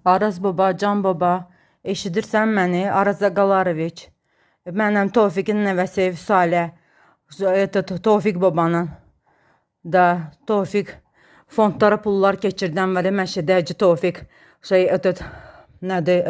Araz baba, Can baba, eşidirsən məni? Araz Aqalaroviç. Mənəm Tofiqin nəvəsi Vüsalə. Tofiq babanın da Tofiq fondlara pullar keçirdən var. Məşədəci Tofiq nədir,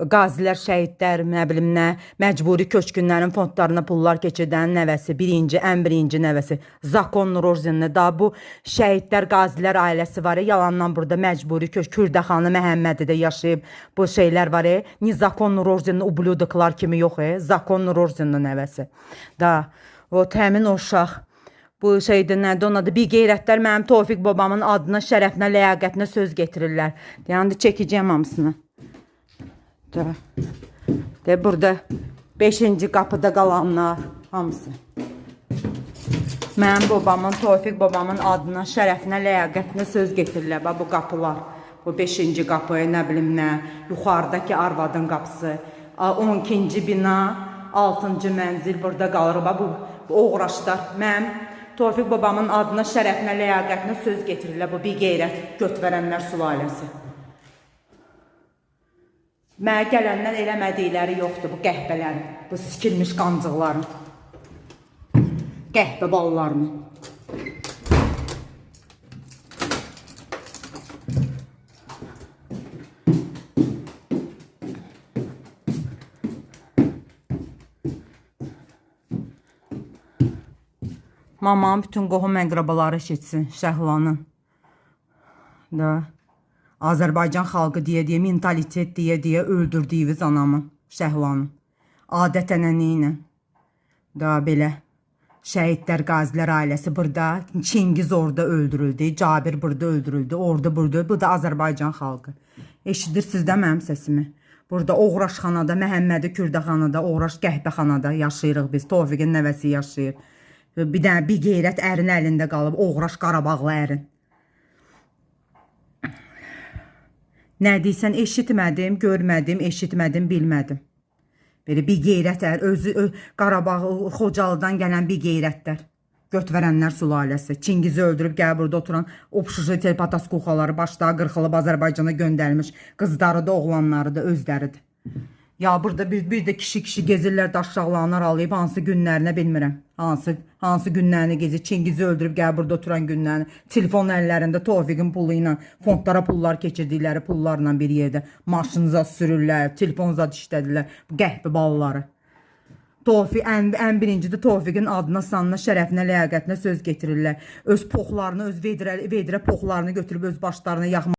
qazilər, şəhidlər, nə bilim nə, məcburi köçkünlərin fondlarına pullar keçirdən nəvəsi, ən birinci nəvəsi Zakon Nurozzinli. Da bu şəhidlər, qazilər ailəsi var. Yalandan burada məcburi Kürdəxanı Məhəmmədidə yaşayıb bu şeylər var. Ni Zakon Nurozzinli ubludoklar kimi yox. Zakon Nurozzinli nəvəsi. Da o təmin o uşaq. Bu şeydə nədir onun adı? Bir qeyrətlər mənim Tofiq babamın adına, şərəfinə, ləyaqətinə söz getirirlər. Yəni çəkəcəyəm hamısını. Burada 5-ci qapıda qalanlar hamısı. Mənim babamın, Tofiq babamın adına, şərəfinə, ləyaqətinə söz getirirlər. Bu qapılar. Bu 5-ci qapı, nə bilim nə. Yuxarıdakı arvadın qapısı. 12-ci bina, 6-cı mənzil burada qalır. Bu uğraşlar. Mənim Tofiq babamın adına, şərəfinə, ləyaqətinə söz getirirlər. Bu bir qeyrət götverənlər sülaləsi. Mənə gələnlər eləmədikləri yoxdur bu qəhbələrin, bu sikilmiş qancıqların, qəhbə ballarını. Mamamın bütün qohum əqrabaları eşitsin Şəhlanın. Azərbaycan xalqı deyə, mentalitet deyə öldürdüyünüz anamın, Şəhlanın. Adət-ənənə ilə. Belə. Şəhidlər, qazilər ailəsi burada. Çingiz orada öldürüldü. Cabir burada öldürüldü. Orada burada. Bu da Azərbaycan xalqı. Eşidirsiniz də mənim səsimi. Burada Oğraşxanada, Məhəmmədi Kürdəxanada, Oğraş Qəhbəxanada yaşayırıq biz. Tofiqin nəvəsi yaşayır. Bir dənə bir qeyrət ərin əlində qalıb. Oğraş Qarabağlı ərin. Nə deysən, eşitmədim, görmədim, eşitmədim, bilmədim. Belə bir qeyrət ər, özü Qarabağ, Xocalıdan gələn bir qeyrətlər. Götverənlər sülaləsi. Çingizi öldürüb gəl burada oturan obşucu telpataskuxaları başlığa qırxılıb Azərbaycana göndərilmiş. Qızları da, oğlanları da özləridir. Ya burada bir də kişi gezirlər, daşşaqlarını alayıb, hansı günlərinə bilmirəm. Hansı günlərini gezir, Çingizi öldürüb gəl burada oturan günlərini. Telefon əllərində Tofiqin pulu ilə, fondlara pullar keçirdikləri pullarla bir yerdə. Maşınıza sürürlər, telefonunuza dişlədilər, qəhbi balları. Tofiq, ən birincidə Tofiqin adına, sanına, şərəfinə, ləyaqətinə söz getirirlər. Öz poxlarını, öz vedrə poxlarını götürüb öz başlarına yaxmaq.